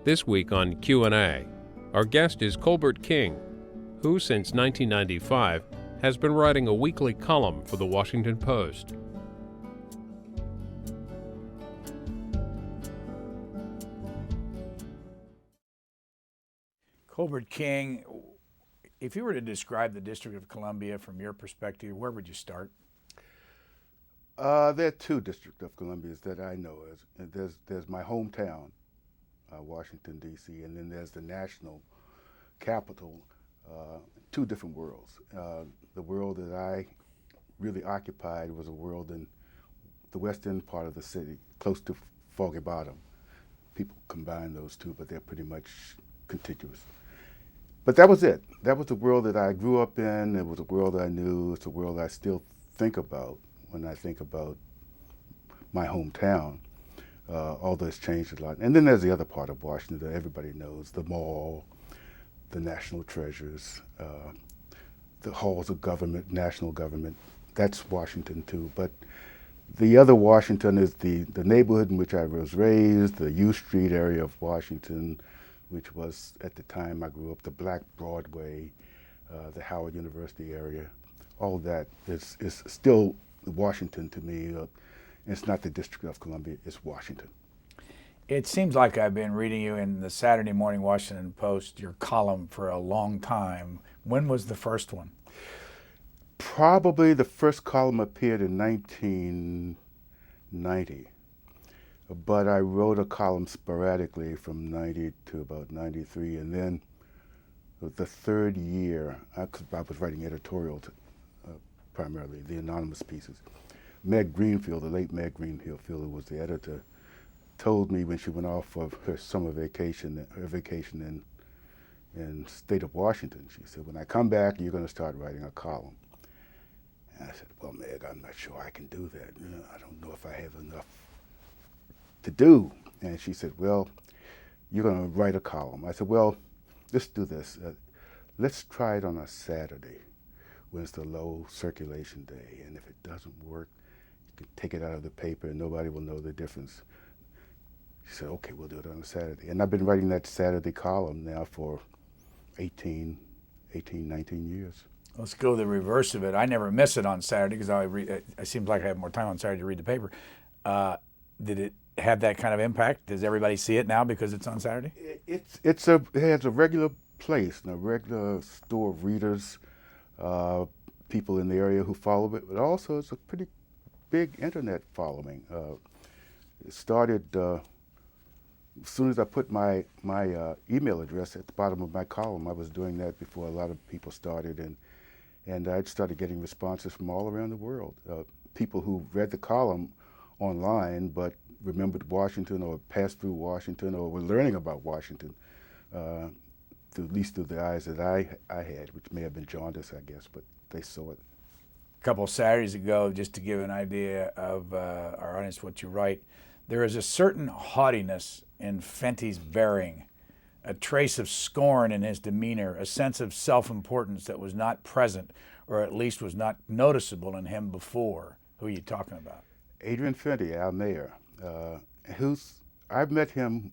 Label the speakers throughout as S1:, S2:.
S1: This week on Q&A, our guest is Colbert King, who since 1995 has been writing a weekly column for the Washington Post.
S2: Colbert King, if you were to describe the District of Columbia from your perspective, where would you start?
S3: There are two District of Columbias that I know of. There's my hometown, Washington, D.C., and then there's the national capital, two different worlds. The world that I really occupied was a world in the western part of the city, close to Foggy Bottom. People combine those two, but they're pretty much contiguous. But that was it. That was the world that I grew up in. It was a world I knew. It's a world I still think about when I think about my hometown, although it's changed a lot. And then there's the other part of Washington that everybody knows, the mall, the national treasures, the halls of government, national government. That's Washington too. But the other Washington is the neighborhood in which I was raised, the U Street area of Washington, which was, at the time I grew up, the Black Broadway, the Howard University area. All that is still Washington to me. It's not the District of Columbia, it's Washington.
S2: It seems like I've been reading you in the Saturday Morning Washington Post, your column, for a long time. When was the first one?
S3: Probably the first column appeared in 1990. But I wrote a column sporadically from 90 to about 93, and then the third year, I was writing editorial primarily, the anonymous pieces. Meg Greenfield, the late Meg Greenfield, who was the editor, told me when she went off for her summer vacation, in state of Washington, she said, when I come back, you're going to start writing a column. And I said, well, Meg, I'm not sure I can do that. I don't know if I have enough to do. And she said, well, you're going to write a column. I said, well, let's do this. Let's try it on a Saturday when it's the low circulation day. And if it doesn't work, you can take it out of the paper and nobody will know the difference. She said, okay, we'll do it on a Saturday. And I've been writing that Saturday column now for 19 years.
S2: Let's go the reverse of it. I never miss it on Saturday because it seems like I have more time on Saturday to read the paper. Did it have that kind of impact? Does everybody see it now because it's on Saturday?
S3: It has a regular place and a regular store of readers, people in the area who follow it, but also it's a pretty big internet following. It started as soon as I put my email address at the bottom of my column. I was doing that before a lot of people started, and I started getting responses from all around the world. People who read the column online but remembered Washington or passed through Washington or were learning about Washington, at least through the eyes that I had, which may have been jaundice, I guess, but they saw it.
S2: A couple of Saturdays ago, just to give an idea of our audience what you write, there is a certain haughtiness in Fenty's bearing, a trace of scorn in his demeanor, a sense of self-importance that was not present, or at least was not noticeable in him before. Who are you talking about?
S3: Adrian Fenty, our mayor, I've met him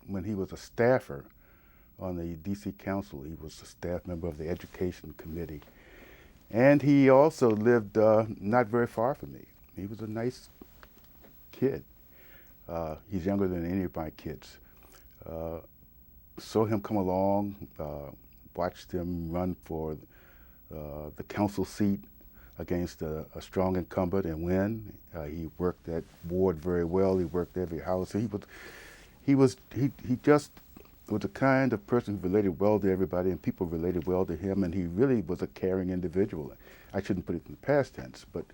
S3: when he was a staffer on the D.C. Council. He was a staff member of the Education Committee. And he also lived not very far from me. He was a nice kid. He's younger than any of my kids. Saw him come along, watched him run for the council seat against a strong incumbent and win. He worked that ward very well. He worked every house. He just was the kind of person who related well to everybody, and people related well to him, and he really was a caring individual. I shouldn't put it in the past tense, but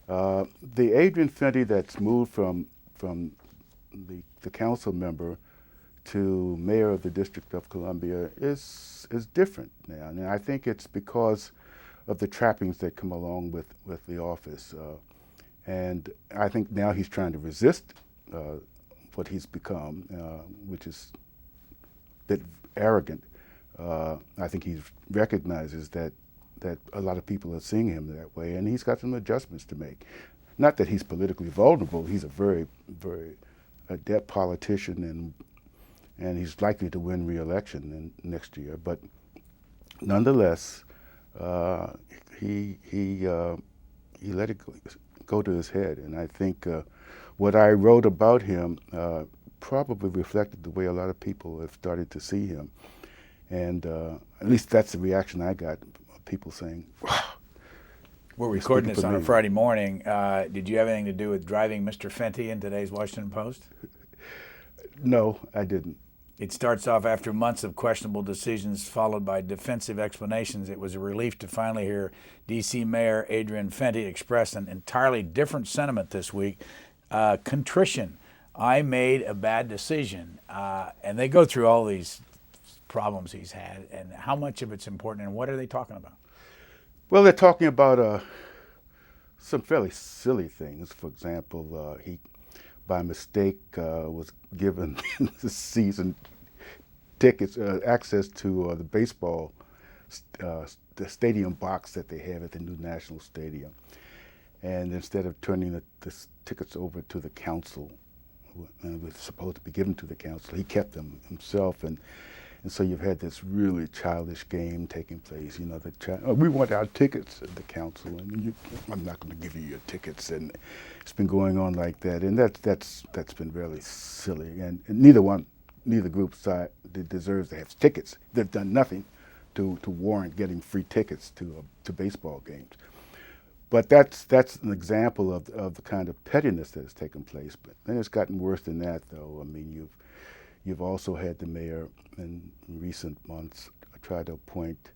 S3: the Adrian Fenty that's moved from the council member to mayor of the District of Columbia is different now, and I think it's because of the trappings that come along with the office. And I think now he's trying to resist what he's become, which is a bit arrogant. I think he recognizes that a lot of people are seeing him that way, and he's got some adjustments to make. Not that he's politically vulnerable. He's a very, very adept politician and he's likely to win re-election next year. But nonetheless, he let it go to his head, and I think what I wrote about him probably reflected the way a lot of people have started to see him, and at least that's the reaction I got. People saying, "Wow."
S2: We're recording this on a Friday morning. Did you have anything to do with driving Mr. Fenty in today's Washington Post?
S3: No, I didn't.
S2: It starts off, after months of questionable decisions followed by defensive explanations, it was a relief to finally hear D.C. Mayor Adrian Fenty express an entirely different sentiment this week. Contrition. I made a bad decision. And they go through all these problems he's had and how much of it's important, and what are they talking about?
S3: Well, they're talking about some fairly silly things. For example, he, by mistake, was given the season tickets, access to the baseball, the stadium box that they have at the new National Stadium. And instead of turning the tickets over to the council, and was supposed to be given to the council, he kept them himself. And so you've had this really childish game taking place. You know, we want our tickets at the council, and I'm not going to give you your tickets. And it's been going on like that, and that's been really silly. And neither group side deserves to have tickets. They've done nothing to warrant getting free tickets to baseball games. But that's an example of the kind of pettiness that has taken place. But then it's gotten worse than that, though. I mean, you've also had the mayor in recent months try to appoint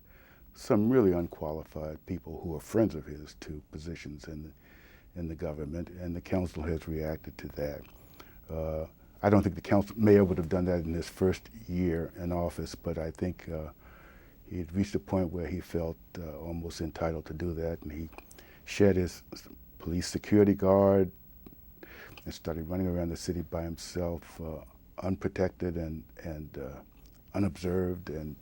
S3: some really unqualified people who are friends of his to positions in the government, and the council has reacted to that. I don't think the mayor would have done that in his first year in office, but I think he had reached a point where he felt almost entitled to do that, and he shed his police security guard and started running around the city by himself, unprotected and unobserved, and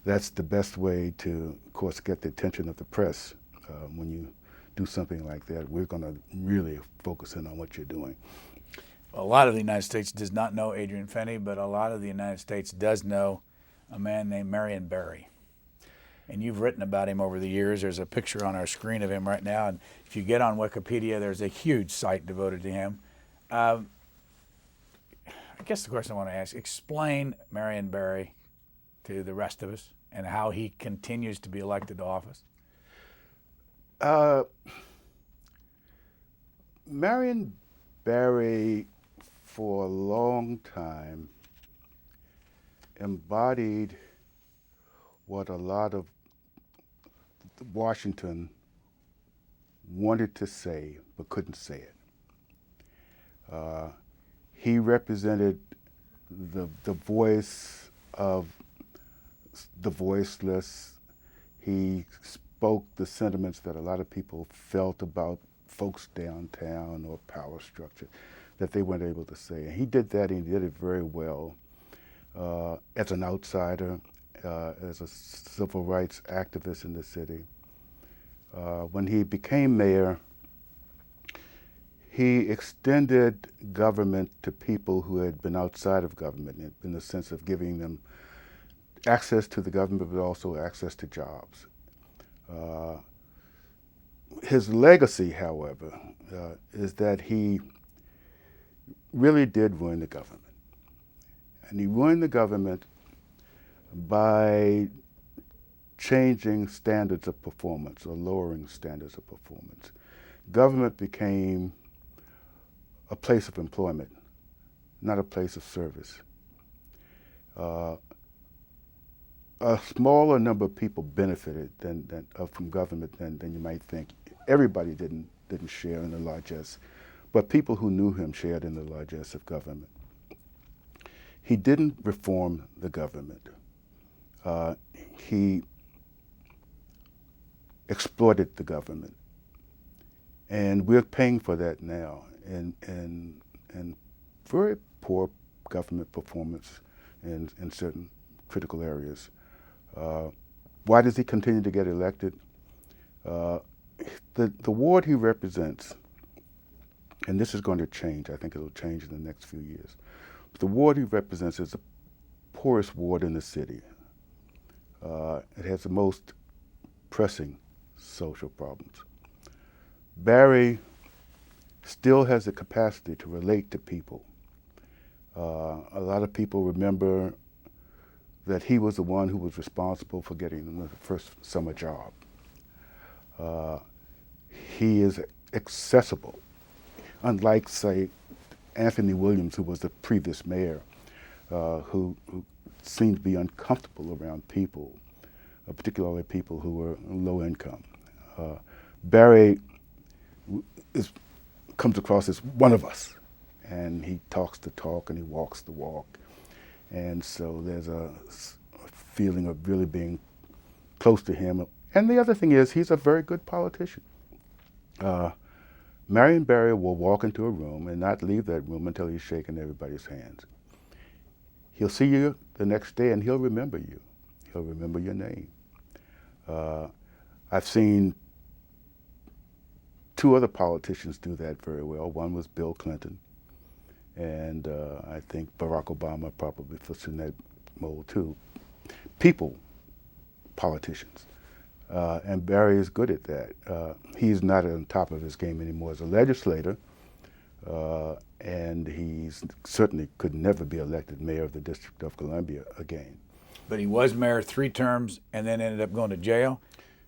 S3: that's the best way to, of course, get the attention of the press. When you do something like that, we're going to really focus in on what you're doing.
S2: A lot of the United States does not know Adrian Fenty, but a lot of the United States does know a man named Marion Barry. And you've written about him over the years. There's a picture on our screen of him right now, and if you get on Wikipedia, there's a huge site devoted to him. I guess the question I want to ask, explain Marion Barry to the rest of us and how he continues to be elected to office.
S3: Marion Barry, for a long time, embodied what a lot of Washington wanted to say but couldn't say it. He represented the voice of the voiceless. He spoke the sentiments that a lot of people felt about folks downtown or power structure that they weren't able to say. And he did that, and he did it very well as an outsider, as a civil rights activist in the city. When he became mayor, he extended government to people who had been outside of government in the sense of giving them access to the government, but also access to jobs. His legacy, however, is that he really did ruin the government. And he ruined the government by changing standards of performance or lowering standards of performance. Government became a place of employment, not a place of service. A smaller number of people benefited from government than you might think. Everybody didn't share in the largesse, but people who knew him shared in the largesse of government. He didn't reform the government. He exploited the government, and we're paying for that now in very poor government performance in certain critical areas. Why does he continue to get elected? The ward he represents, and this is going to change, I think it'll change in the next few years, but the ward he represents is poorest ward in the city. It has the most pressing social problems. Barry still has the capacity to relate to people. A lot of people remember that he was the one who was responsible for getting them the first summer job. He is accessible, unlike, say, Anthony Williams, who was the previous mayor, who seemed to be uncomfortable around people, particularly people who were low income. Barry comes across as one of us, and he talks the talk and he walks the walk. And so there's a feeling of really being close to him. And the other thing is, he's a very good politician. Marion Barry will walk into a room and not leave that room until he's shaken everybody's hands. He'll see you the next day and he'll remember you. He'll remember your name. I've seen two other politicians do that very well. One was Bill Clinton, and I think Barack Obama probably fits in that mold too. People, politicians. And Barry is good at that. He's not on top of his game anymore as a legislator, and he certainly could never be elected mayor of the District of Columbia again.
S2: But he was mayor 3 terms and then ended up going to jail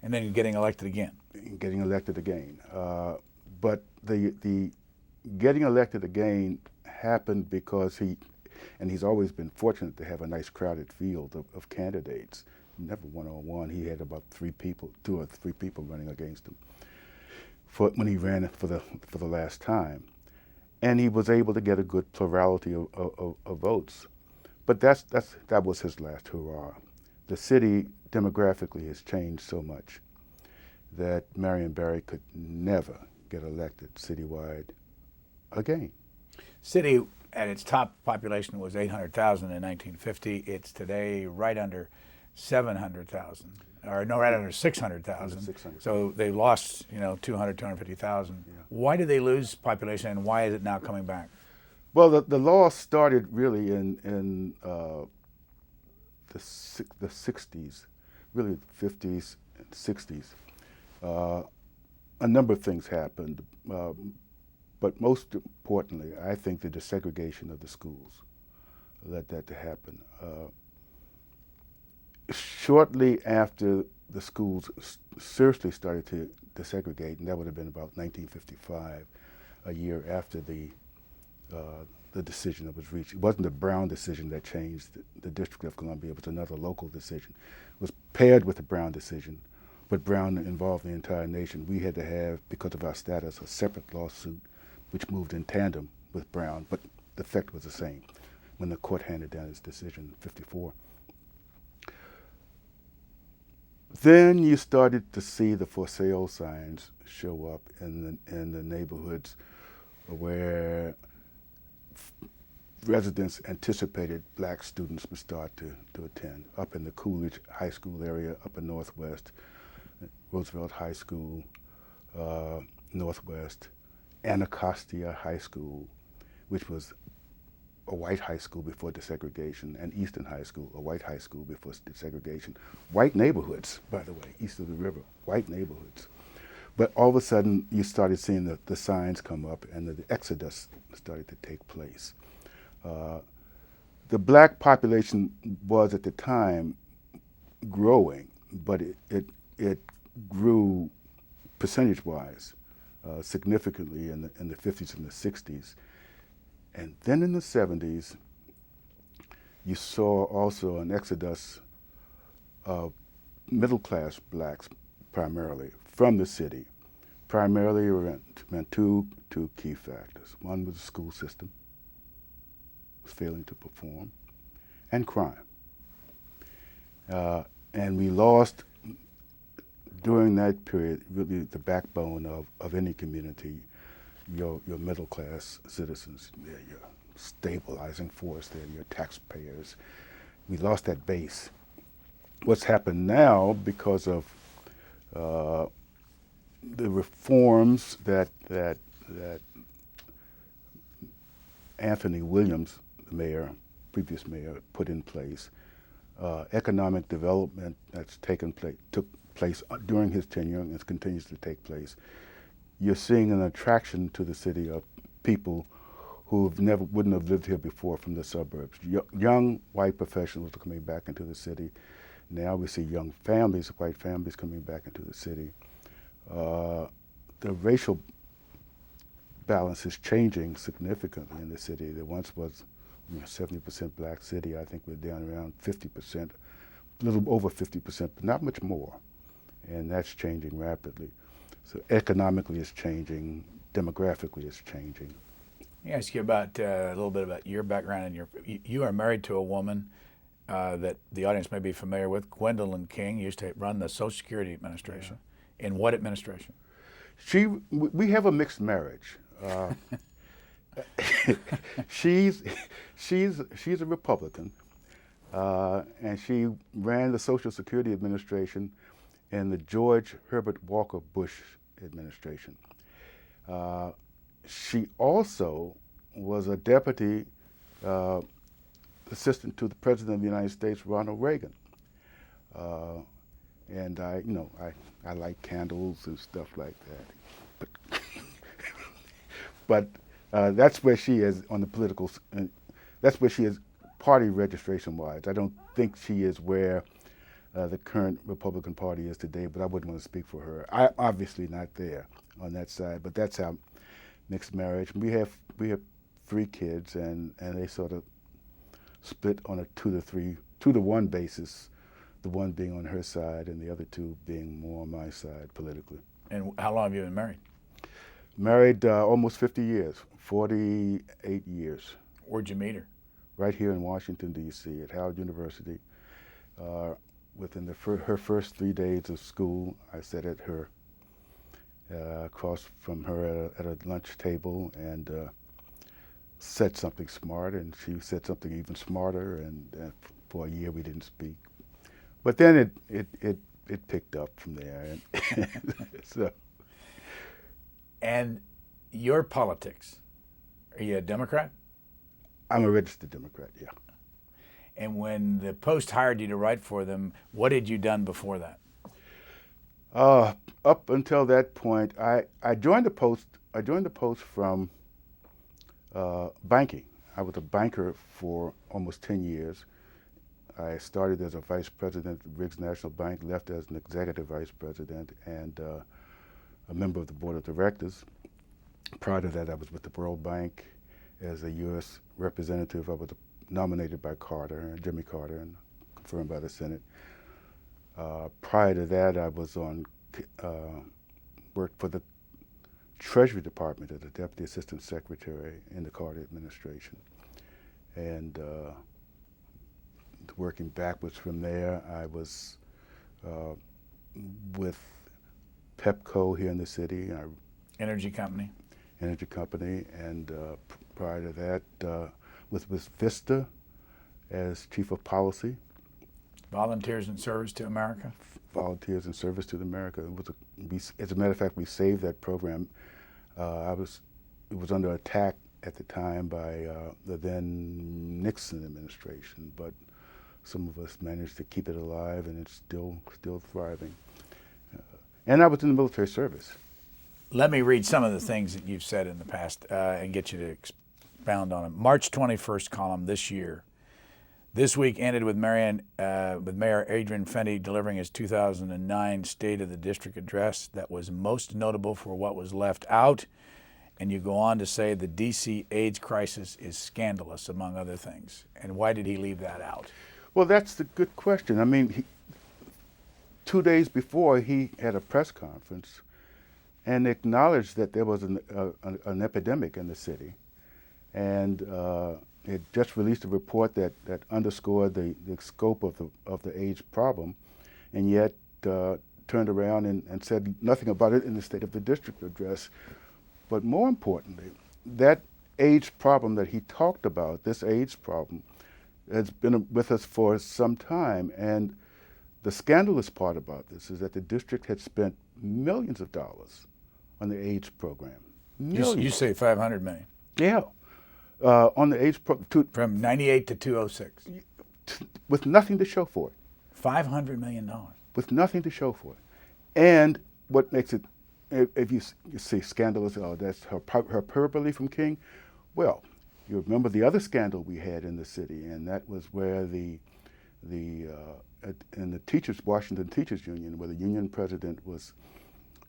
S2: and then getting elected again.
S3: Getting elected again. But the getting elected again happened because he's always been fortunate to have a nice crowded field of candidates. Never one-on-one. He had about 2 or 3 people running against him when he ran for the last time. And he was able to get a good plurality of votes. But that was his last hurrah. The city demographically has changed so much that Marion Barry could never get elected citywide again.
S2: City at its top population was 800,000 in 1950. It's today right under 700,000, or no, right under 600,000. So they lost, 200, 250,000.
S3: Yeah.
S2: Why did they lose population, and why is it now coming back?
S3: Well, the loss started really in the 60s, really the 50s and 60s. A number of things happened, but most importantly, I think the desegregation of the schools led that to happen. Shortly after the schools seriously started to desegregate, and that would have been about 1955, a year after the decision that was reached. It wasn't the Brown decision that changed the District of Columbia. It was another local decision. It was paired with the Brown decision, but Brown involved the entire nation. We had to have, because of our status, a separate lawsuit which moved in tandem with Brown, but the effect was the same when the court handed down its decision in '54. Then you started to see the for sale signs show up in the neighborhoods where residents anticipated black students would start to attend. Up in the Coolidge High School area, up in Northwest, Roosevelt High School, Northwest, Anacostia High School, which was a white high school before desegregation, and Easton High School, a white high school before desegregation. White neighborhoods, by the way, east of the river, white neighborhoods. But all of a sudden, you started seeing the signs come up and the exodus started to take place. The black population was at the time growing, but it grew percentage-wise significantly in the 50s and the 60s. And then in the 70s, you saw also an exodus of middle-class blacks primarily from the city. Primarily around two key factors. One was the school system was failing to perform, and crime. And we lost, during that period, really the backbone of any community, your middle-class citizens. They're your stabilizing force, they're your taxpayers. We lost that base. What's happened now, because of the reforms that Anthony Williams, the mayor, previous mayor put in place, economic development that's took place during his tenure and continues to take place. You're seeing an attraction to the city of people who wouldn't have lived here before from the suburbs. Young white professionals are coming back into the city. Now we see young families, white families coming back into the city. The racial balance is changing significantly in the city. There once was 70% black city. I think we're down around 50%, a little over 50%, but not much more. And that's changing rapidly. So economically it's changing, demographically it's changing.
S2: Let me ask you about a little bit about your background. And you are married to a woman that the audience may be familiar with. Gwendolyn King used to run the Social Security Administration. Yeah. In what administration?
S3: We have a mixed marriage. She's a Republican, and she ran the Social Security Administration in the George Herbert Walker Bush administration. She also was a deputy assistant to the President of the United States, Ronald Reagan. And I like candles and stuff like that. But that's where she is on the political, that's where she is party registration-wise. I don't think she is where the current Republican Party is today, but I wouldn't want to speak for her. I obviously not there on that side, but that's our mixed marriage. We have 3 kids, and they sort of split on a 2-to-1 basis, the one being on her side and the other 2 being more on my side politically.
S2: And how long have you been married?
S3: Married almost 50 years, 48 years.
S2: Where'd you meet her?
S3: Right here in Washington, D.C. at Howard University. Within her first 3 days of school, I sat at her, across from her at a lunch table and said something smart, and she said something even smarter, and for a year we didn't speak. But then it picked up from there. And so.
S2: And your politics, are you a Democrat?
S3: I'm a registered Democrat, yeah.
S2: And when the Post hired you to write for them, what had you done before that?
S3: Up until that point, I joined the Post. I joined the Post from banking. I was a banker for almost 10 years. I started as a vice president at Riggs National Bank, left as an executive vice president and a member of the board of directors. Prior to that, I was with the World Bank as a U.S. representative. I was nominated by Jimmy Carter, and confirmed by the Senate. Prior to that, I was worked for the Treasury Department as a Deputy Assistant Secretary in the Carter administration. And working backwards from there, I was with Pepco here in the city.
S2: Energy company.
S3: Energy company, and prior to that, with Vista as Chief of Policy.
S2: Volunteers in Service to America?
S3: Volunteers in Service to America. As a matter of fact, we saved that program. It was under attack at the time by the then Nixon administration, but some of us managed to keep it alive, and it's still thriving. And I was in the military service.
S2: Let me read some of the things that you've said in the past and get you to expound on them. March 21st column this year. This week ended with Mayor Adrian Fenty delivering his 2009 State of the District address that was most notable for what was left out. And you go on to say the D.C. AIDS crisis is scandalous, among other things. And why did he leave that out?
S3: Well, that's the good question. I mean, 2 days before, he had a press conference and acknowledged that there was an epidemic in the city. And it just released a report that underscored the scope of the AIDS problem, and yet turned around and said nothing about it in the State of the District address. But more importantly, that AIDS problem that he talked about, this AIDS problem, has been with us for some time. And the scandalous part about this is that the district had spent millions of dollars on the AIDS program.
S2: You say $500 million.
S3: Yeah. On the age
S2: from 98 to 206.
S3: With nothing to show for it.
S2: $500 million.
S3: With nothing to show for it. And what makes it, if you say scandalous, oh, that's hyperbole from King. Well, you remember the other scandal we had in the city, and that was where in the Washington Teachers Union, where the union president was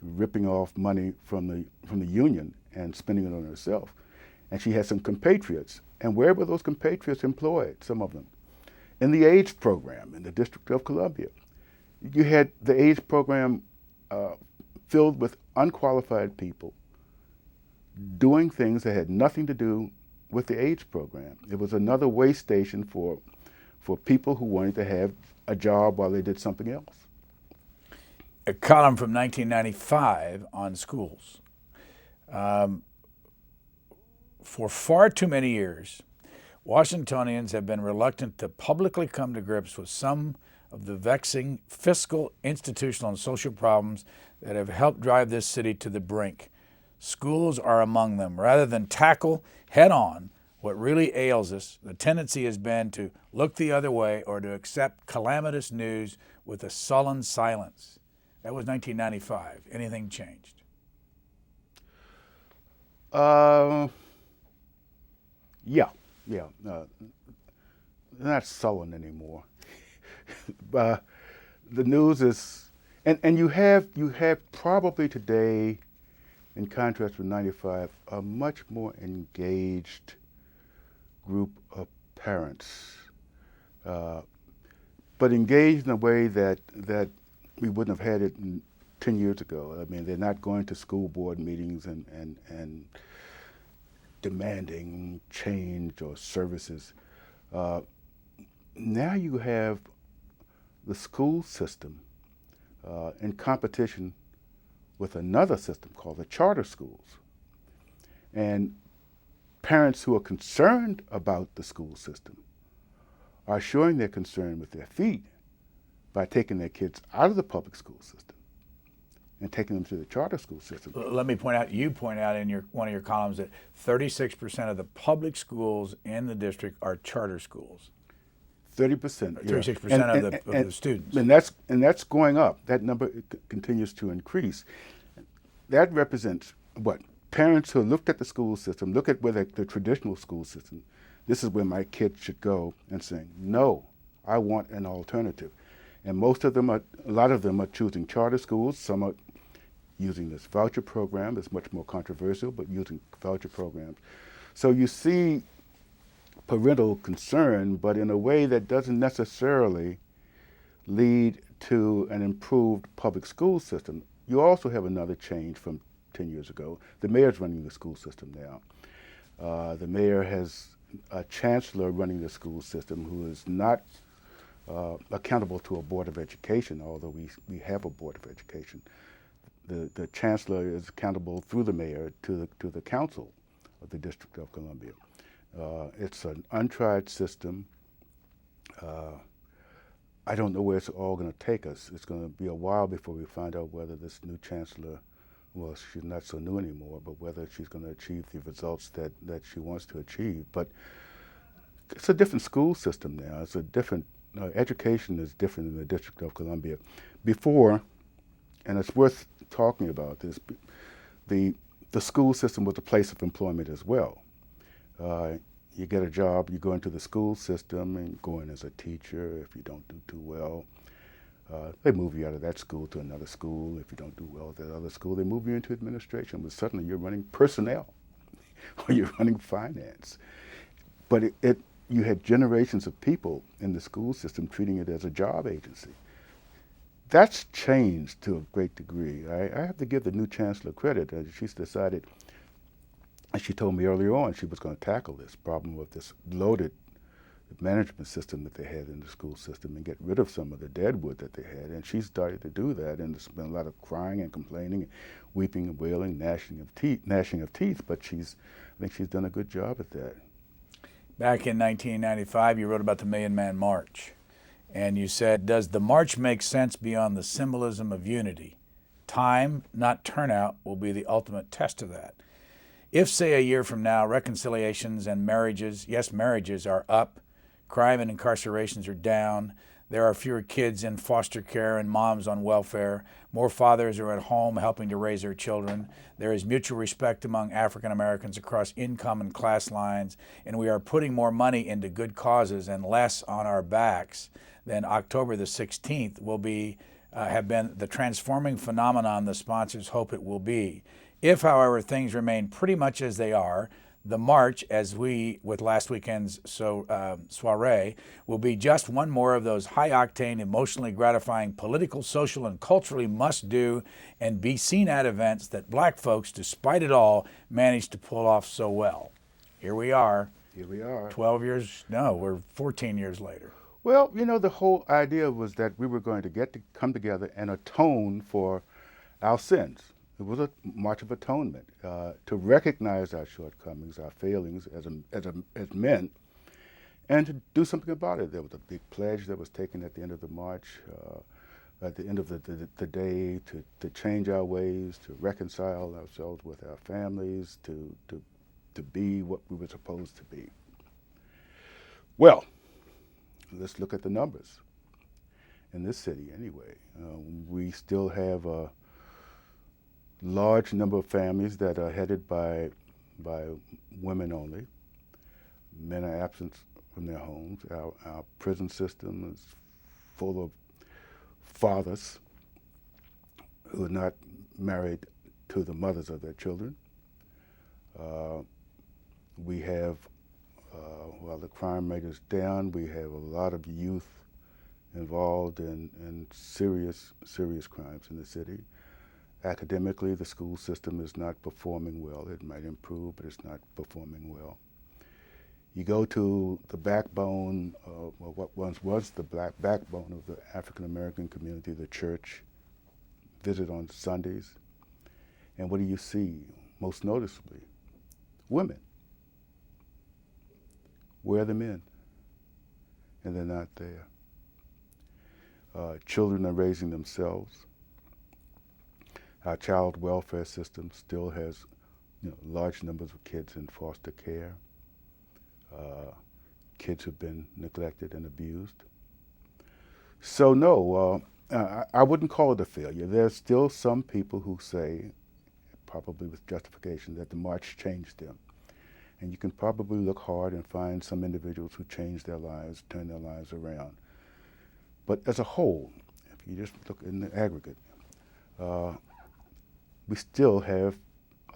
S3: ripping off money from the union and spending it on herself. And she had some compatriots. And where were those compatriots employed, some of them? In the AIDS program in the District of Columbia. You had the AIDS program filled with unqualified people doing things that had nothing to do with the AIDS program. It was another way station for people who wanted to have a job while they did something else.
S2: A column from 1995 on schools. For far too many years, Washingtonians have been reluctant to publicly come to grips with some of the vexing fiscal, institutional, and social problems that have helped drive this city to the brink. Schools are among them. Rather than tackle head-on what really ails us, the tendency has been to look the other way or to accept calamitous news with a sullen silence. That was 1995. Anything changed?
S3: Yeah. Not sullen anymore. The news is, and you have probably today, in contrast with 95, a much more engaged group of parents, but engaged in a way that we wouldn't have had it 10 years ago. I mean, they're not going to school board meetings and demanding change or services. Now you have the school system in competition with another system called the charter schools. And parents who are concerned about the school system are showing their concern with their feet by taking their kids out of the public school system and taking them to the charter school system.
S2: Let me point out, you point out in one of your columns that 36% of the public schools in the district are charter schools.
S3: 30%.
S2: 36% of the students.
S3: And that's going up. That number continues to increase. That represents what? Parents who looked at the school system, look at where the traditional school system, this is where my kid should go, and saying, no, I want an alternative. And a lot of them are choosing charter schools. Some are using this voucher program. It's much more controversial, but using voucher programs. So you see parental concern, but in a way that doesn't necessarily lead to an improved public school system. You also have another change from 10 years ago. The mayor's running the school system now. The mayor has a chancellor running the school system who is not accountable to a board of education, although we have a board of education. The chancellor is accountable through the mayor to the council of the District of Columbia. It's an untried system. I don't know where it's all going to take us. It's going to be a while before we find out whether this new chancellor, well, she's not so new anymore, but whether she's going to achieve the results that she wants to achieve. But it's a different school system now. It's a different, education is different in the District of Columbia. Before, and it's worth talking about this, the school system was a place of employment as well. You get a job, you go into the school system and go in as a teacher. If you don't do too well, they move you out of that school to another school. If you don't do well at that other school, they move you into administration, but suddenly you're running personnel or you're running finance. But you had generations of people in the school system treating it as a job agency. That's changed to a great degree. I have to give the new chancellor credit. She's decided, and she told me earlier on she was going to tackle this problem with this loaded management system that they had in the school system and get rid of some of the deadwood that they had. And she started to do that, and there's been a lot of crying and complaining, weeping and wailing, gnashing of teeth, but I think she's done a good job at that.
S2: Back in 1995, you wrote about the Million Man March, and you said, does the march make sense beyond the symbolism of unity? Time, not turnout, will be the ultimate test of that. If, say, a year from now, reconciliations and marriages, yes, marriages are up, crime and incarcerations are down, there are fewer kids in foster care and moms on welfare, more fathers are at home helping to raise their children, there is mutual respect among African Americans across income and class lines, and we are putting more money into good causes and less on our backs, then October the 16th will have been the transforming phenomenon the sponsors hope it will be. If, however, things remain pretty much as they are, the march, as with last weekend's soiree, will be just one more of those high-octane, emotionally gratifying political, social, and culturally must-do and be seen at events that black folks, despite it all, managed to pull off so well. Here we are.
S3: Here we are.
S2: 12 years, no, we're 14 years later.
S3: Well, you know, the whole idea was that we were going to come together and atone for our sins. It was a march of atonement to recognize our shortcomings, our failings as men, and to do something about it. There was a big pledge that was taken at the end of the march, at the end of the day, to change our ways, to reconcile ourselves with our families, to be what we were supposed to be. Well, let's look at the numbers. In this city, anyway, we still have a large number of families that are headed by women only. Men are absent from their homes. Our prison system is full of fathers who are not married to the mothers of their children. We have, while the crime rate is down, we have a lot of youth involved in serious crimes in the city. Academically, the school system is not performing well. It might improve, but it's not performing well. You go to the backbone of what once was the backbone of the African American community, the church, visit on Sundays, and what do you see? Most noticeably, women. Where are the men? And they're not there. Children are raising themselves. Our child welfare system still has large numbers of kids in foster care. Kids have been neglected and abused. So no, I wouldn't call it a failure. There's still some people who say, probably with justification, that the march changed them. And you can probably look hard and find some individuals who changed their lives, turned their lives around. But as a whole, if you just look in the aggregate, we still have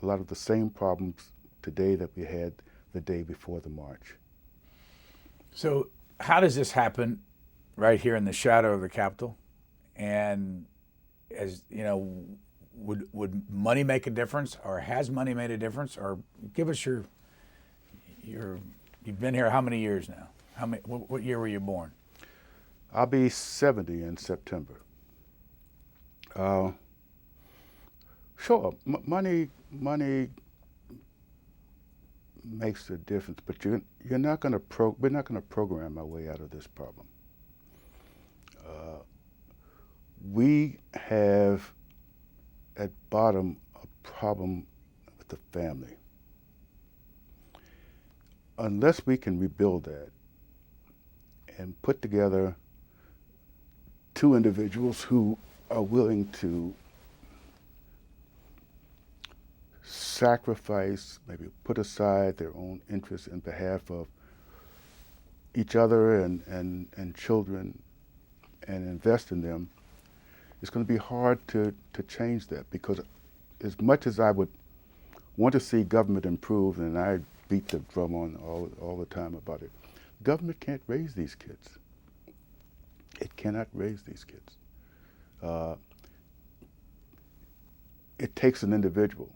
S3: a lot of the same problems today that we had the day before the march.
S2: So how does this happen right here in the shadow of the Capitol? And as you know, would money make a difference, or has money made a difference? Or give us you've been here how many years now? What year were you born?
S3: I'll be 70 in September. Sure, money makes a difference, but we're not going to program our way out of this problem. We have at bottom a problem with the family. Unless we can rebuild that and put together two individuals who are willing to sacrifice, maybe put aside their own interests in behalf of each other and children and invest in them, it's going to be hard to change that, because as much as I would want to see government improve, and I beat the drum on all the time about it, government can't raise these kids. It cannot raise these kids. It takes an individual,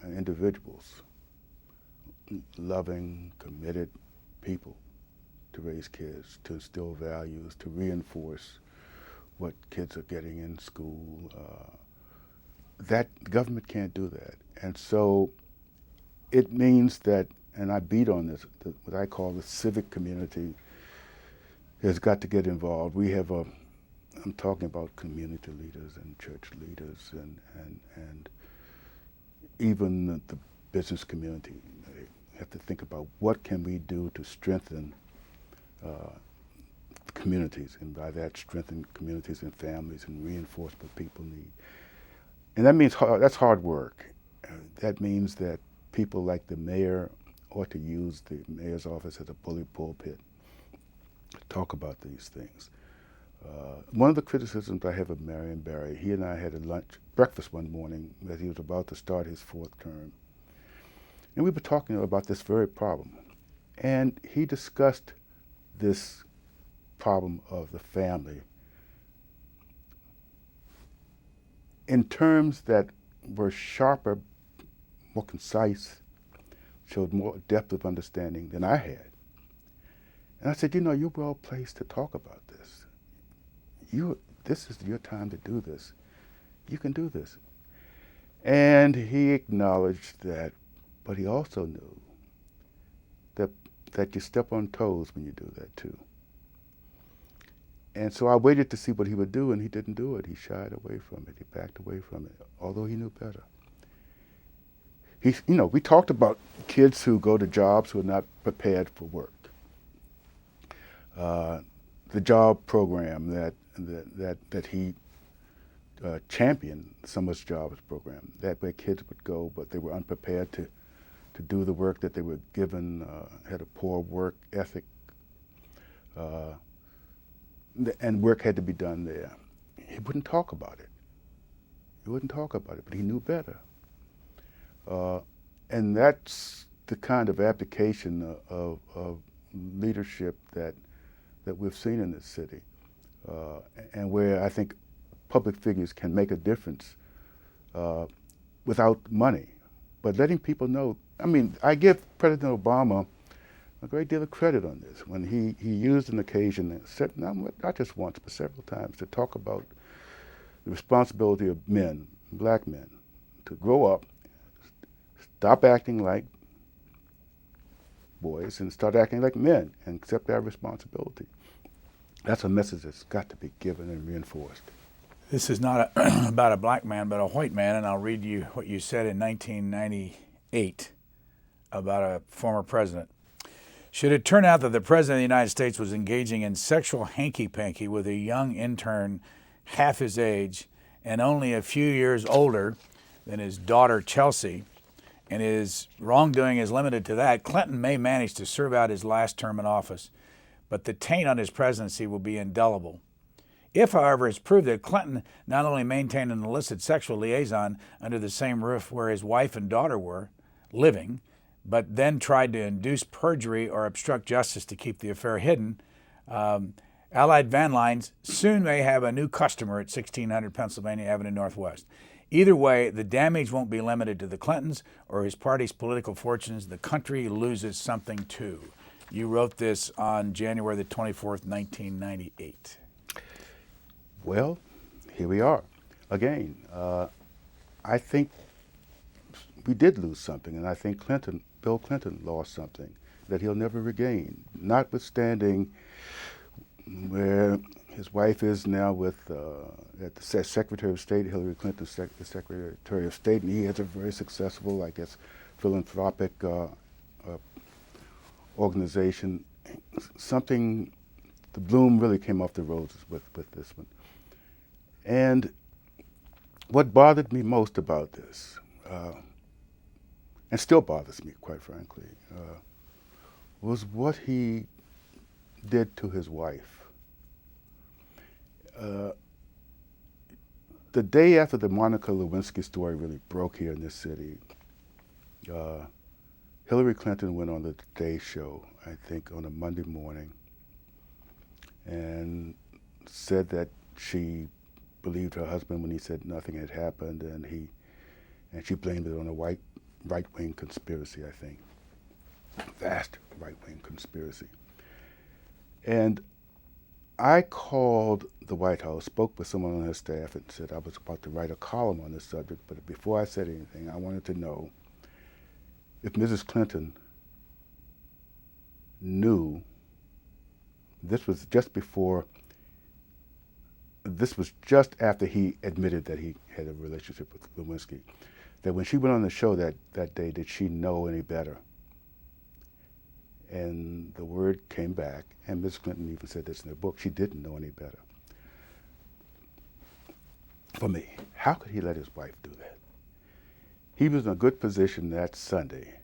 S3: and individuals, loving, committed people, to raise kids, to instill values, to reinforce what kids are getting in school. That government can't do that. And so it means that, and I beat on this, what I call the civic community has got to get involved. We have I'm talking about community leaders and church leaders and even the business community. They have to think about what can we do to strengthen communities, and by that strengthen communities and families and reinforce what people need. And that means that's hard work. That means that people like the mayor ought to use the mayor's office as a bully pulpit to talk about these things. One of the criticisms I have of Marion Barry, he and I had a breakfast one morning as he was about to start his 4th term. And we were talking about this very problem. And he discussed this problem of the family in terms that were sharper, more concise, showed more depth of understanding than I had. And I said, you're well placed to talk about this. This is your time to do this. You can do this. And he acknowledged that, but he also knew that you step on toes when you do that too. And so I waited to see what he would do, and he didn't do it. He shied away from it. He backed away from it, although he knew better. We talked about kids who go to jobs who are not prepared for work. The job program that he championed, Summer's Jobs program, that way kids would go, but they were unprepared to do the work that they were given, had a poor work ethic, and work had to be done there. He wouldn't talk about it. But he knew better. And that's the kind of abdication of leadership that we've seen in this city, and where I think public figures can make a difference without money, but letting people know. I mean, I give President Obama a great deal of credit on this when he used an occasion, not just once, but several times, to talk about the responsibility of men, black men, to grow up, stop acting like boys and start acting like men and accept their responsibility. That's a message that's got to be given and reinforced.
S2: This is not about a black man, but a white man, and I'll read you what you said in 1998 about a former president. Should it turn out that the President of the United States was engaging in sexual hanky-panky with a young intern half his age and only a few years older than his daughter Chelsea, and his wrongdoing is limited to that, Clinton may manage to serve out his last term in office, but the taint on his presidency will be indelible. If, however, it's proved that Clinton not only maintained an illicit sexual liaison under the same roof where his wife and daughter were living, but then tried to induce perjury or obstruct justice to keep the affair hidden, Allied Van Lines soon may have a new customer at 1600 Pennsylvania Avenue Northwest. Either way, the damage won't be limited to the Clintons or his party's political fortunes. The country loses something too. You wrote this on January the 24th, 1998.
S3: Well, here we are again. I think we did lose something, and I think Bill Clinton lost something that he'll never regain, notwithstanding where his wife is now with at the Secretary of State, Hillary Clinton, the Secretary of State, and he has a very successful, I guess, philanthropic organization. Something, the bloom really came off the roses with this one. And what bothered me most about this, and still bothers me, quite frankly, was what he did to his wife. The day after the Monica Lewinsky story really broke here in this city, Hillary Clinton went on the Today Show, I think on a Monday morning, and said that she believed her husband when he said nothing had happened, and she blamed it on a right-wing conspiracy, I think. Vast right-wing conspiracy. And I called the White House, spoke with someone on her staff, and said I was about to write a column on this subject, but before I said anything, I wanted to know if Mrs. Clinton knew. This was just after he admitted that he had a relationship with Lewinsky, that when she went on the show that day, did she know any better? And the word came back, and Ms. Clinton even said this in her book, she didn't know any better. For me, how could he let his wife do that? He was in a good position that Sunday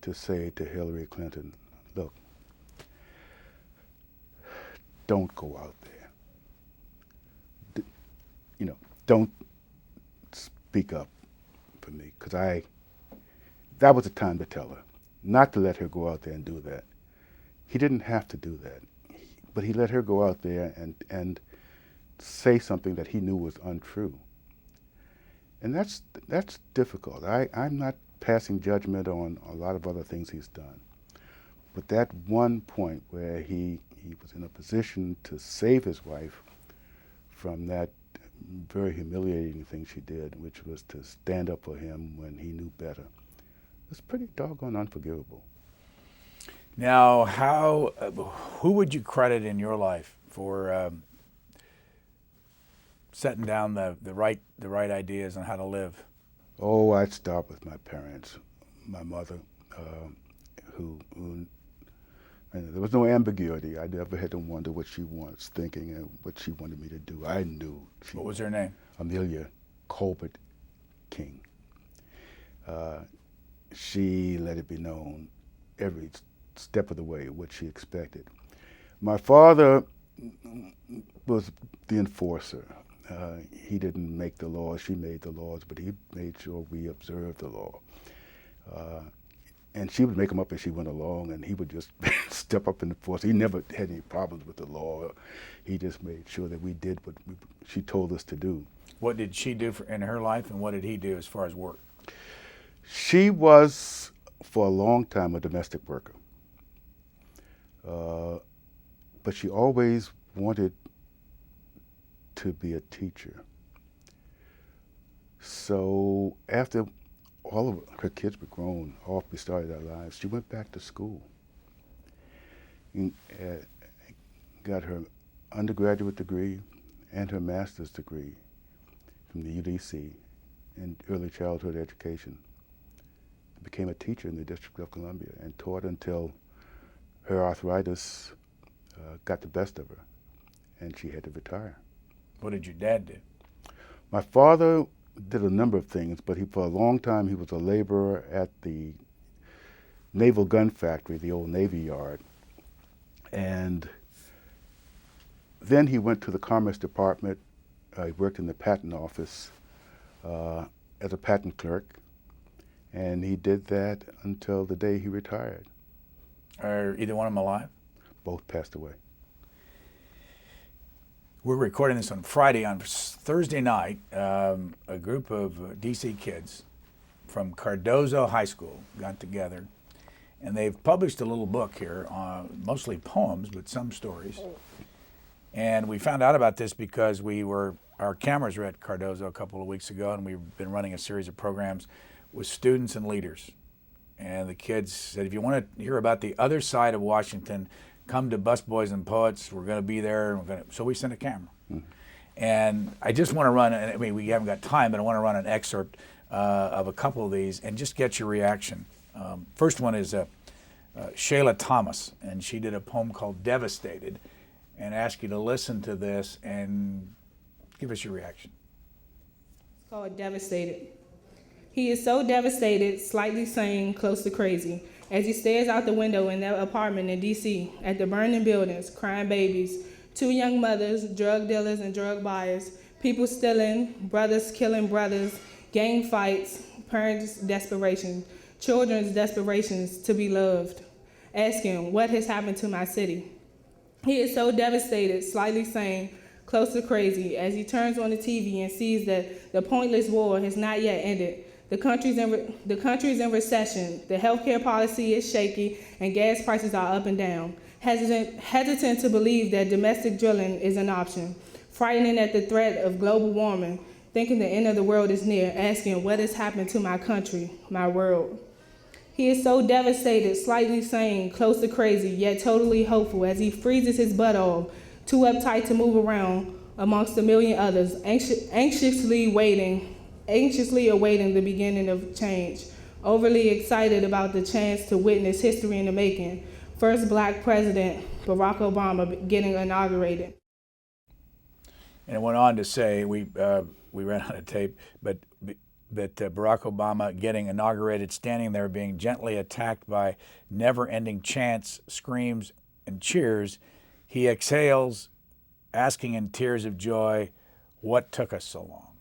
S3: to say to Hillary Clinton, look, don't go out there. Don't speak up for me, because that was the time to tell her, not to let her go out there and do that. He didn't have to do that, but he let her go out there and say something that he knew was untrue. And that's difficult. I'm not passing judgment on a lot of other things he's done. But that one point where he was in a position to save his wife from that very humiliating thing she did, which was to stand up for him when he knew better, was pretty doggone unforgivable.
S2: Now, who would you credit in your life for setting down the right ideas on how to live?
S3: Oh, I'd start with my parents, my mother, who and there was no ambiguity. I never had to wonder what she was thinking and what she wanted me to do. I knew.
S2: What was her name?
S3: Amelia Colbert King. She let it be known every step of the way what she expected. My father was the enforcer. He didn't make the laws, she made the laws, but he made sure we observed the law. And she would make them up as she went along, and he would just step up and enforce. He never had any problems with the law. He just made sure that we did what she told us to do.
S2: What did she do in her life, and what did he do as far as work?
S3: She was, for a long time, a domestic worker. But she always wanted to be a teacher. So after all of her kids were grown, off we started our lives, she went back to school. Got her undergraduate degree and her master's degree from the UDC in early childhood education. Became a teacher in the District of Columbia and taught until her arthritis got the best of her and she had to retire.
S2: What did your dad do?
S3: My father did a number of things, but for a long time he was a laborer at the Naval Gun Factory, the old Navy Yard. And then he went to the Commerce Department. He worked in the patent office as a patent clerk. And he did that until the day he retired.
S2: Are either one of them alive?
S3: Both passed away.
S2: We're recording this on Friday. On Thursday night, a group of D.C. kids from Cardozo High School got together, and they've published a little book here, mostly poems, but some stories. And we found out about this because our cameras were at Cardozo a couple of weeks ago, and we've been running a series of programs with students and leaders. And the kids said, if you want to hear about the other side of Washington, come to Busboys and Poets. We're going to be there. So we sent a camera. Mm-hmm. And I just want to run, I mean, we haven't got time, but I want to run an excerpt of a couple of these and just get your reaction. First one is Shayla Thomas, and she did a poem called Devastated, and ask you to listen to this and give us your reaction.
S4: It's called Devastated. He is so devastated, slightly sane, close to crazy, as he stares out the window in their apartment in D.C. at the burning buildings, crying babies, 2 young mothers, drug dealers and drug buyers, people stealing, brothers killing brothers, gang fights, parents' desperation, children's desperations to be loved, asking, what has happened to my city? He is so devastated, slightly sane, close to crazy, as he turns on the TV and sees that the pointless war has not yet ended. The country's in recession, the healthcare policy is shaky, and gas prices are up and down. Hesitant to believe that domestic drilling is an option, frightening at the threat of global warming, thinking the end of the world is near, asking what has happened to my country, my world. He is so devastated, slightly sane, close to crazy, yet totally hopeful as he freezes his butt off, too uptight to move around amongst a million others, anxiously waiting anxiously awaiting the beginning of change, overly excited about the chance to witness history in the making. First Black president, Barack Obama, getting inaugurated.
S2: And it went on to say, we ran out of tape, but Barack Obama getting inaugurated, standing there being gently attacked by never-ending chants, screams, and cheers, he exhales, asking in tears of joy, "What took us so long?"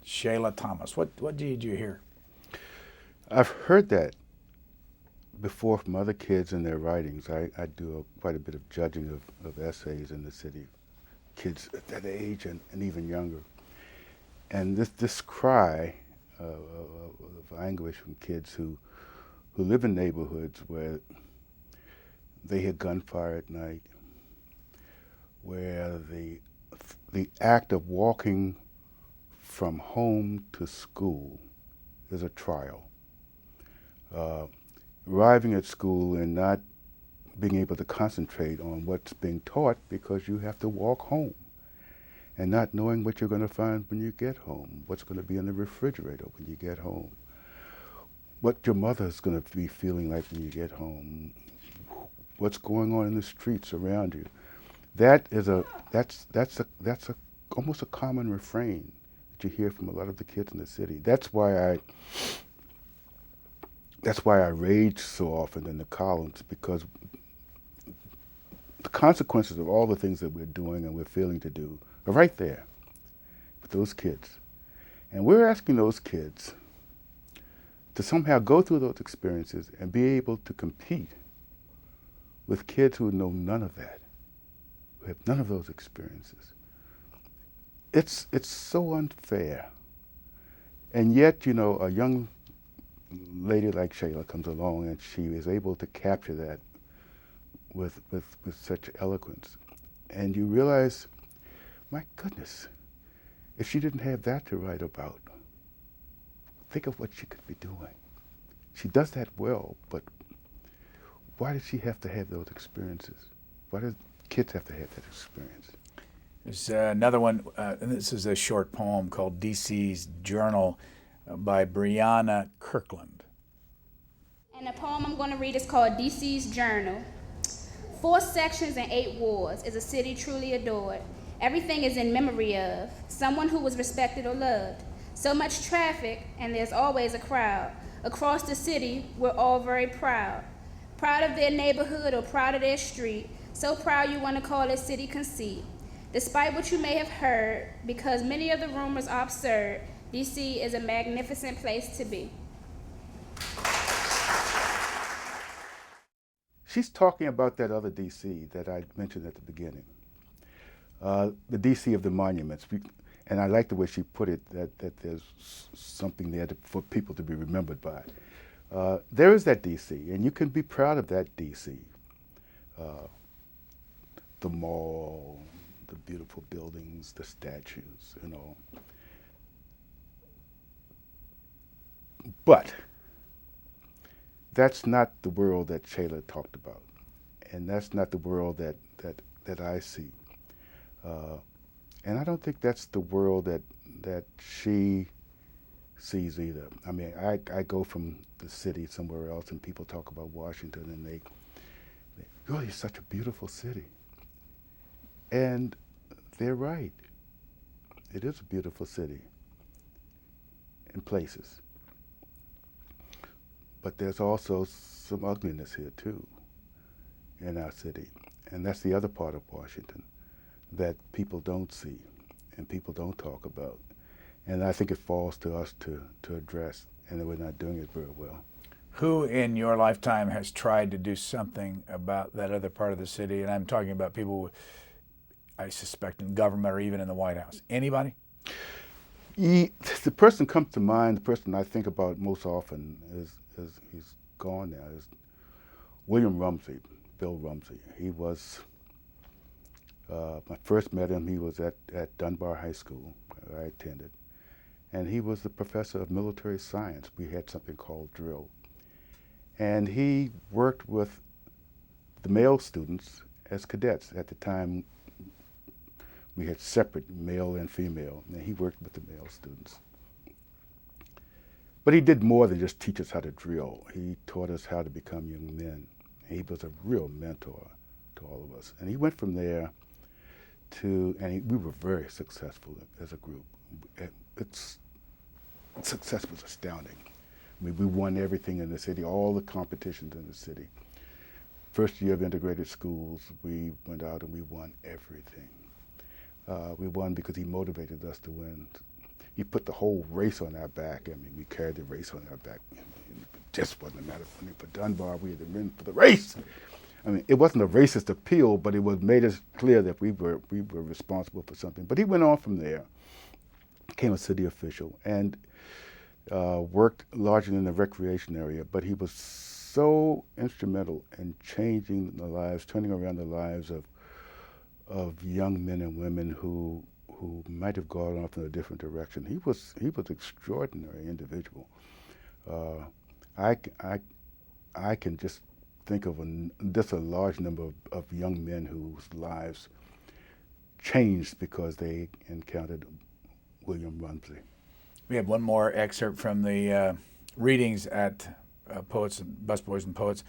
S2: Shayla Thomas, what did you hear?
S3: I've heard that before from other kids in their writings. I do quite a bit of judging of essays in the city, kids at that age and even younger. And this cry of anguish from kids who live in neighborhoods where they hear gunfire at night, where the act of walking from home to school is a trial. Arriving at school and not being able to concentrate on what's being taught because you have to walk home, and not knowing what you're going to find when you get home, what's going to be in the refrigerator when you get home, what your mother's going to be feeling like when you get home, what's going on in the streets around you. That's almost a common refrain that you hear from a lot of the kids in the city. That's why I rage so often in the columns, because the consequences of all the things that we're doing and we're failing to do are right there with those kids. And we're asking those kids to somehow go through those experiences and be able to compete with kids who know none of that, who have none of those experiences. It's so unfair. And yet, you know, a young lady like Shayla comes along and she is able to capture that with such eloquence. And you realize, my goodness, if she didn't have that to write about, think of what she could be doing. She does that well, but why does she have to have those experiences? Why do kids have to have that experience?
S2: There's another one, and this is a short poem called DC's Journal by Brianna Kirkland.
S5: And the poem I'm going to read is called DC's Journal. 4 sections and 8 wards. Is a city truly adored? Everything is in memory of someone who was respected or loved. So much traffic, and there's always a crowd. Across the city, we're all very proud. Proud of their neighborhood or proud of their street. So proud you want to call it city conceit. Despite what you may have heard, because many of the rumors are absurd, DC is a magnificent place to be.
S3: She's talking about that other DC that I mentioned at the beginning, the DC of the monuments. And I like the way she put it, that there's something there for people to be remembered by. There is that DC, and you can be proud of that DC. The mall, the beautiful buildings, the statues, you know. But that's not the world that Shayla talked about, and that's not the world that I see. And I don't think that's the world that she sees either. I mean, I go from the city somewhere else, and people talk about Washington, and they really, it's such a beautiful city. And they're right. It is a beautiful city in places. But there's also some ugliness here too in our city. And that's the other part of Washington that people don't see and people don't talk about. And I think it falls to us to address, and that we're not doing it very well.
S2: Who in your lifetime has tried to do something about that other part of the city? And I'm talking about people, I suspect, in government or even in the White House. Anybody?
S3: The person comes to mind, the person I think about most often is he's gone now, is William Rumsey, Bill Rumsey. He was, I first met him, he was at Dunbar High School, where I attended. And he was the professor of military science. We had something called drill. And he worked with the male students as cadets. At the time, we had separate male and female, and he worked with the male students. But he did more than just teach us how to drill. He taught us how to become young men. He was a real mentor to all of us. And he went from there we were very successful as a group. Success was astounding. I mean, we won everything in the city, all the competitions in the city. First year of integrated schools, we went out and we won everything. We won because he motivated us to win. He put the whole race on our back. I mean, we carried the race on our back. It just wasn't a matter for Dunbar. We had to win for the race. I mean, it wasn't a racist appeal, but it made us clear that we were responsible for something. But he went on from there, became a city official, and worked largely in the recreation area. But he was so instrumental in changing the lives, turning around the lives of young men and women who might have gone off in a different direction. He was an extraordinary individual. I can just think of a large number of young men whose lives changed because they encountered William Rumsey.
S2: We have one more excerpt from the readings at Poets and Busboys and Poets.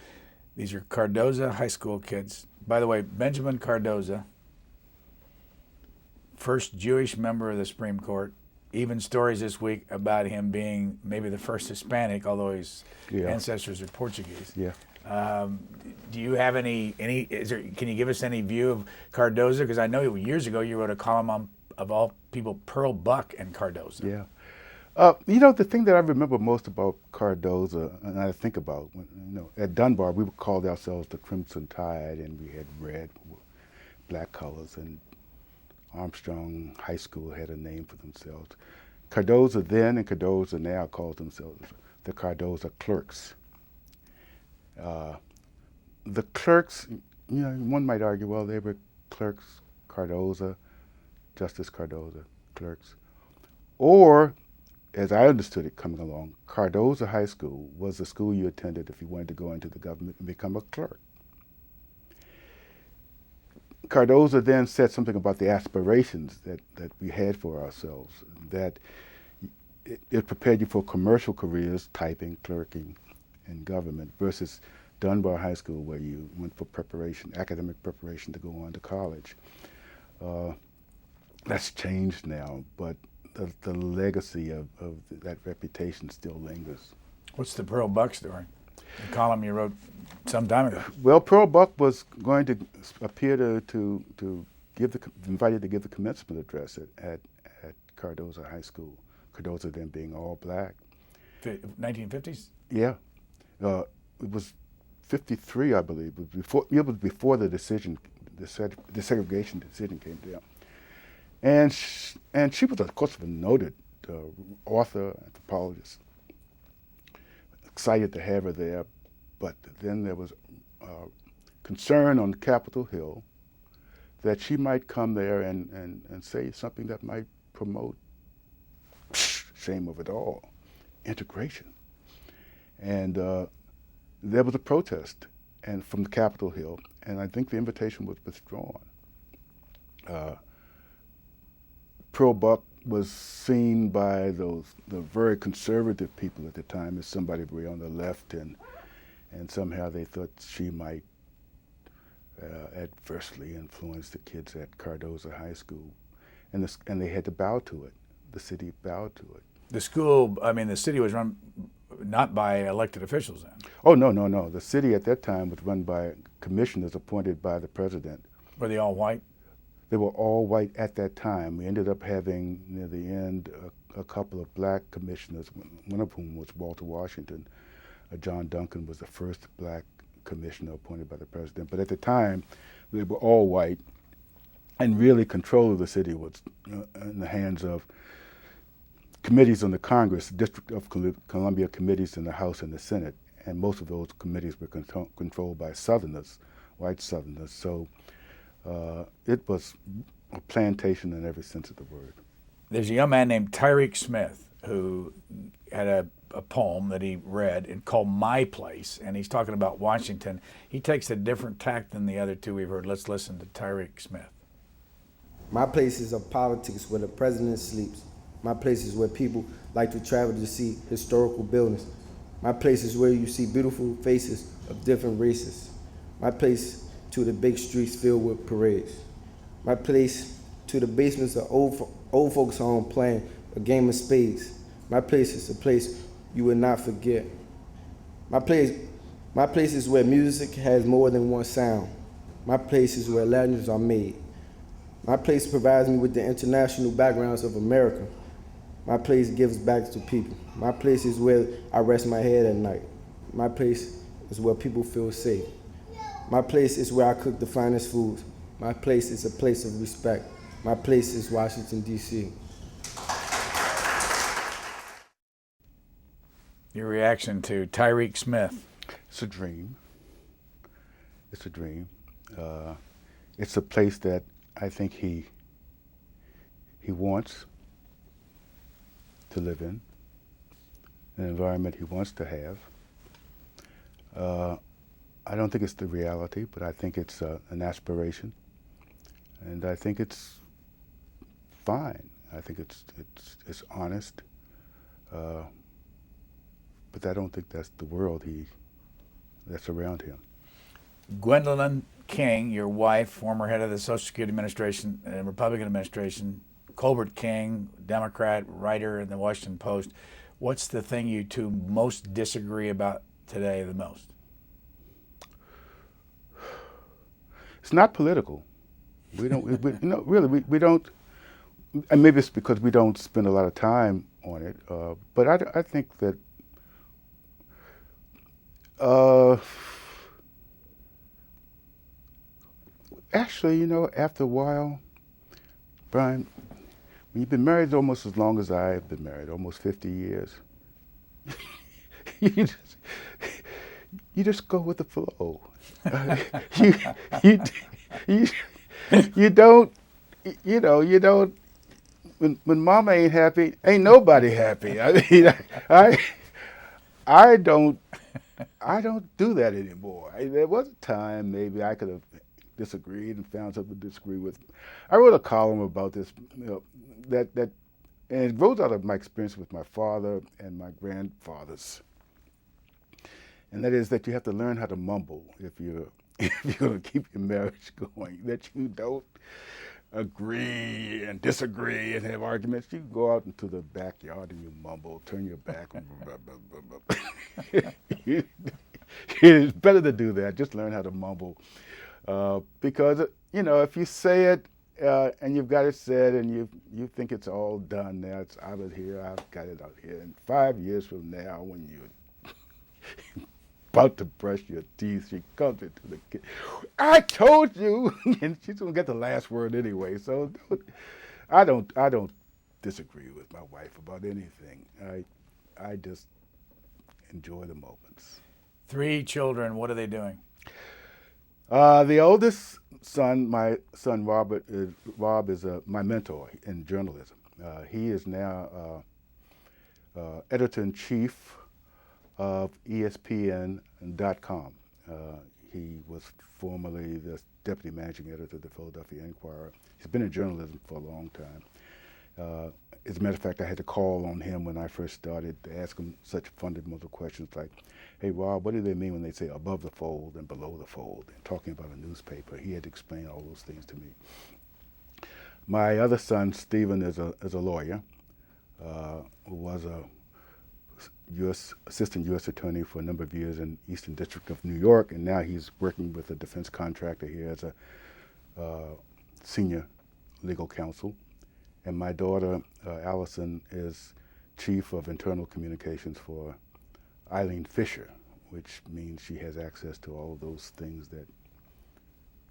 S2: These are Cardozo High School kids. By the way, Benjamin Cardozo, first Jewish member of the Supreme Court. Even stories this week about him being maybe the first Hispanic, although his ancestors are Portuguese.
S3: Yeah.
S2: Do you have any? Can you give us any view of Cardozo? Because I know years ago you wrote a column on, of all people, Pearl Buck and Cardozo.
S3: Yeah. The thing that I remember most about Cardozo, and I think about, at Dunbar, we called ourselves the Crimson Tide, and we had red, black colors, and Armstrong High School had a name for themselves. Cardozo then and Cardozo now calls themselves the Cardozo Clerks. The clerks, one might argue, well, they were clerks, Cardozo, Justice Cardozo, clerks. Or, as I understood it coming along, Cardozo High School was the school you attended if you wanted to go into the government and become a clerk. Cardozo then said something about the aspirations that we had for ourselves, that it prepared you for commercial careers, typing, clerking, and government, versus Dunbar High School, where you went for preparation, academic preparation to go on to college. That's changed now, but the legacy of that reputation still lingers.
S2: What's the Pearl Buck story? The column you wrote some time ago.
S3: Well, Pearl Buck was going to appear to give invited to give the commencement address at Cardozo High School. Cardozo then being all black.
S2: 1950s?
S3: Yeah, it was 53, I believe. It was before the decision, the segregation decision came down. And she was, of course, a noted author, anthropologist. Excited to have her there, but then there was concern on Capitol Hill that she might come there and say something that might promote, shame of it all, integration. And there was a protest from the Capitol Hill, and I think the invitation was withdrawn. Pearl Buck was seen by the very conservative people at the time as somebody way on the left, and somehow they thought she might adversely influence the kids at Cardozo High School, and they had to bow to it. The city bowed to it.
S2: The school, the city was run not by elected officials then?
S3: Oh, no. The city at that time was run by commissioners appointed by the president.
S2: Were they all white?
S3: They were all white at that time. We ended up having, near the end, a couple of black commissioners, one of whom was Walter Washington. John Duncan was the first black commissioner appointed by the president. But at the time, they were all white, and really control of the city was in the hands of committees on the Congress, District of Columbia committees in the House and the Senate, and most of those committees were controlled by Southerners, white Southerners. So it was a plantation in every sense of the word.
S2: There's a young man named Tyreek Smith who had a poem that he read and called My Place, and he's talking about Washington. He takes a different tact than the other two we've heard. Let's listen to Tyreek Smith.
S6: My place is of politics where the president sleeps, My place is where people like to travel to see historical buildings. My place is where you see beautiful faces of different races. My place to the big streets filled with parades. My place to the basements of old folks' home playing a game of spades. My place is a place you will not forget. My place is where music has more than one sound. My place is where legends are made. My place provides me with the international backgrounds of America. My place gives back to people. My place is where I rest my head at night. My place is where people feel safe. My place is where I cook the finest foods. My place is a place of respect. My place is Washington, D.C.
S2: Your reaction to Tyreek Smith?
S3: It's a dream. It's a dream. It's a place that I think he wants to live in, an environment he wants to have. I don't think it's the reality, but I think it's an aspiration, and I think it's fine. I think it's honest, but I don't think that's the world that's around him.
S2: Gwendolyn King, your wife, former head of the Social Security Administration and Republican administration, Colbert King, Democrat, writer in the Washington Post. What's the thing you two most disagree about today the most?
S3: It's not political. We don't, no, really, we don't, and maybe it's because we don't spend a lot of time on it, but I think that actually, after a while, Brian, when you've been married almost as long as I've been married, almost 50 years, you just go with the flow. You don't, when mama ain't happy, ain't nobody happy. I don't do that anymore. There was a time maybe I could have disagreed and found something to disagree with. I wrote a column about this, and it rose out of my experience with my father and my grandfathers. And that is that you have to learn how to mumble if you're going to keep your marriage going, that you don't agree and disagree and have arguments. You go out into the backyard and you mumble, turn your back. It's better to do that. Just learn how to mumble. Because, if you say it and you've got it said and you think it's all done now, it's out of here, I've got it out here. And 5 years from now, when you're about to brush your teeth, she comes into the kitchen. I told you, and she's gonna get the last word anyway. So I don't disagree with my wife about anything. I just enjoy the moments.
S2: 3 children. What are they doing?
S3: The oldest son, my son Rob is my mentor in journalism. He is now editor-in-chief of ESPN.com. He was formerly the deputy managing editor of the Philadelphia Inquirer. He's been in journalism for a long time. As a matter of fact, I had to call on him when I first started to ask him such fundamental questions like, hey, Rob, what do they mean when they say above the fold and below the fold? And talking about a newspaper, he had to explain all those things to me. My other son, Stephen, is a lawyer, who was a assistant U.S. attorney for a number of years in Eastern District of New York, and now he's working with a defense contractor here as a senior legal counsel. And my daughter, Allison, is chief of internal communications for Eileen Fisher, which means she has access to all of those things that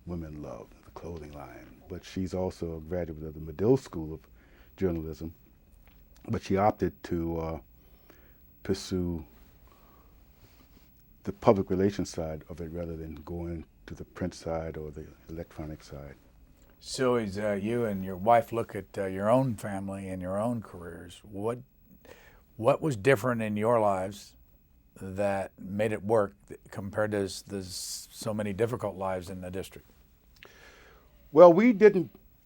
S3: women love, the clothing line. But she's also a graduate of the Medill School of Journalism, but she opted to pursue the public relations side of it rather than going to the print side or the electronic side.
S2: So as you and your wife look at your own family and your own careers, what was different in your lives that made it work compared to so many difficult lives in the district?
S3: Well,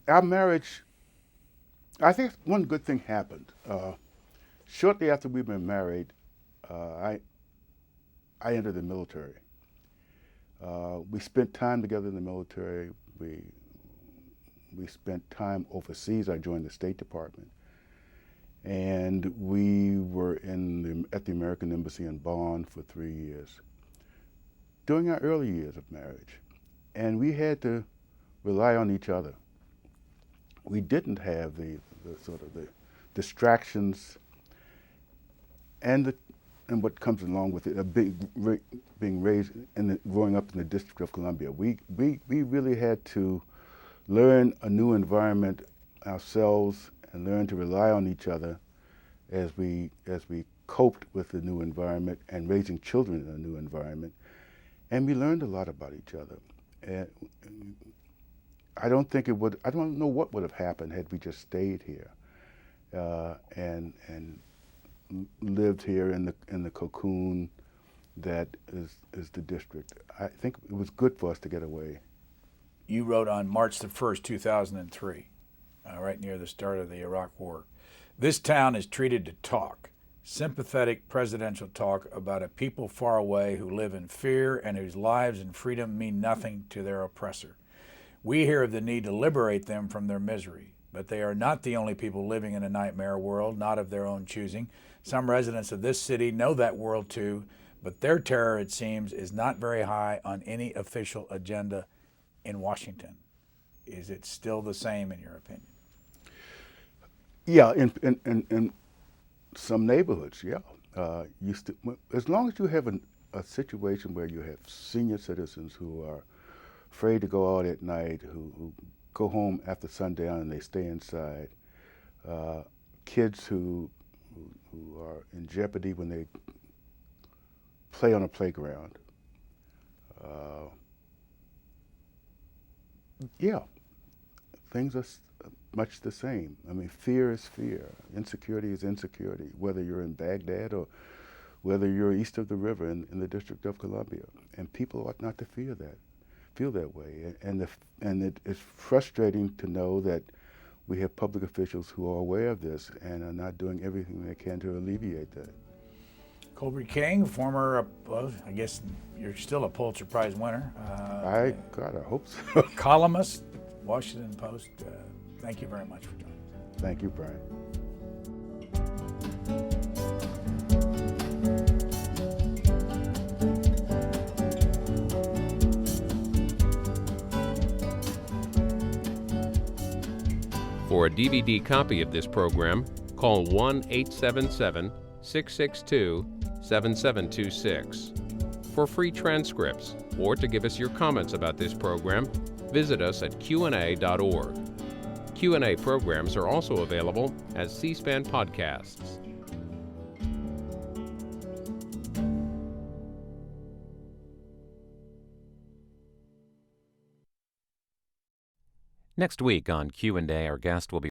S3: our marriage I think one good thing happened. Shortly after we've been married, I entered the military. We spent time together in the military. We spent time overseas. I joined the State Department. And we were at the American Embassy in Bonn for 3 years during our early years of marriage. And we had to rely on each other. We didn't have the sort of the distractions and what comes along with it, being raised and growing up in the District of Columbia. We really had to learn a new environment ourselves and learn to rely on each other as we coped with the new environment and raising children in a new environment. And we learned a lot about each other. And I don't know what would have happened had we just stayed here and lived here in the cocoon that is the district. I think it was good for us to get away.
S2: You wrote on March the 1st, 2003, right near the start of the Iraq War. This town is treated to talk, sympathetic presidential talk about a people far away who live in fear and whose lives and freedom mean nothing to their oppressor. We hear of the need to liberate them from their misery, but they are not the only people living in a nightmare world, not of their own choosing. Some residents of this city know that world too, but their terror, it seems, is not very high on any official agenda in Washington. Is it still the same in your opinion?
S3: Yeah, in some neighborhoods, yeah. As long as you have a situation where you have senior citizens who are afraid to go out at night, who go home after sundown and they stay inside, kids who are in jeopardy when they play on a playground. Yeah, things are much the same. I mean, fear is fear. Insecurity is insecurity, whether you're in Baghdad or whether you're east of the river in the District of Columbia. And people ought not to feel that way. And it is frustrating to know that we have public officials who are aware of this and are not doing everything they can to alleviate that.
S2: Colbert King, former, well, I guess you're still a Pulitzer Prize winner.
S3: I hope so.
S2: Columnist, Washington Post. Thank you very much for joining us.
S3: Thank you, Brian.
S1: For a DVD copy of this program, call 1-877-662-7726. For free transcripts or to give us your comments about this program, visit us at qna.org. Q&A programs are also available as C-SPAN podcasts.
S7: Next week on Q&A, our guest will be